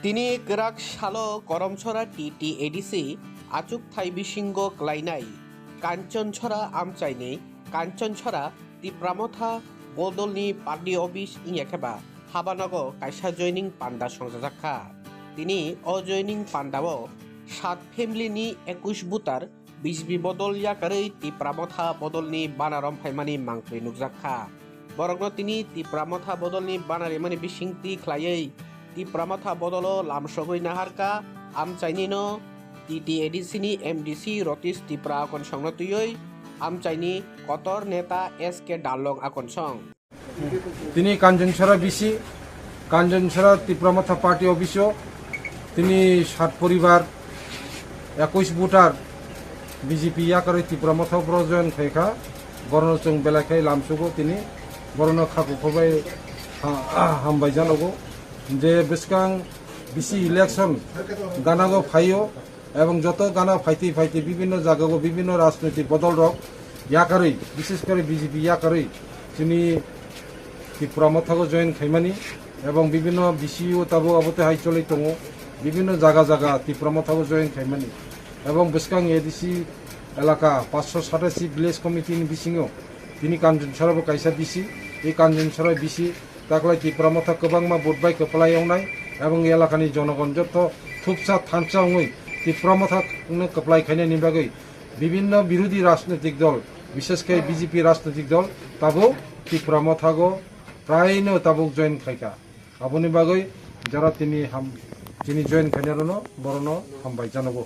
তিনি gerak shalo koromchora টি ADC আচুক থাই বিশিঙ্গ ক্লাইনাই কাঞ্চনছড়া আমচাইনি কাঞ্চনছড়া Tipra Motha বদলনি party office ইংয়াখেবা হাবানগ কাইসা joining পান্ডা সংজাজাখা তিনি অজয়নিং পান্ডাও 7 ফ্যামিলিনি 21 বুতার বিজবি বদল ইয়াকারৈ তিপ্রামথা বদলনি বানারম ফাইমানি মাংক্রি নুকজাখা বরংনো তিনি তিপ্রামথা বদলনি বানারিমানি বিশিংতি খ্লাयै তিপ্রামথা বদল লামসগৈ নাহারকা আমচাইনিনো টি এডিসিনি এমডিসি রতিস তিপ্রা আকন সংনতুयै আমচাইনি কতর নেতা এসকে ডালং আকন সং তিনি কাঞ্চনছড়া বিসি কাঞ্চনছড়া তিপ্রামথা পার্টি অফিসও তিনি 7 পরিবার 21 ভোটার বিজেপি ইয়াকারৈ তিপ্রামথা প্রজয়ন খাইখা বরণচং বেলাখাই লামসুগো তিনি বরণ খাকু খবাই হামবাই জানাগো যে বেসকাং বিসি ইলেকশন গানাগো ফাইও এবং যত গানা ফাইতে ফাইতে বিভিন্ন জায়গাগো বিভিন্ন রাজনৈতিক বদল রক ইয়াকারৈ বিশেষ করে বিজেপি ইয়াকারৈ তিনি তিপ্রামথাগো জয়েন খাইমানি এবং বিভিন্ন বিসি ও তাবো আবতে হাই চলে দङ বিভিন্ন জায়গা জায়গা তিপ্রামথাগো জয়েন খাইমানি এবং বেসকাং এডিসি এলাকা 587 ভিলেজ কমিটিনি বিসিङाव তিনি কাঞ্চনছড়াবো কাইসা বিসি এই কাঞ্চনছড়া বিসি তাকলাই তিপ্রামথা गोबांमा बुटबाय कपलाय एवनाय এবং এলাকানি জনগণ যত থুপসা থানসাङै তিপ্রামথা कपलाय खायनायनि बागै বিভিন্ন বিরোধী রাজনৈতিক দল বিশেষ করে বিজেপি রাজনৈতিক দল তাবো তিপ্রামথাগো প্রায়নো তাবো জয়েন খাইকা আবনি বাগৈ যারা তিনি জয়েন খাইনারনো বরণ হামবাই জানাবো।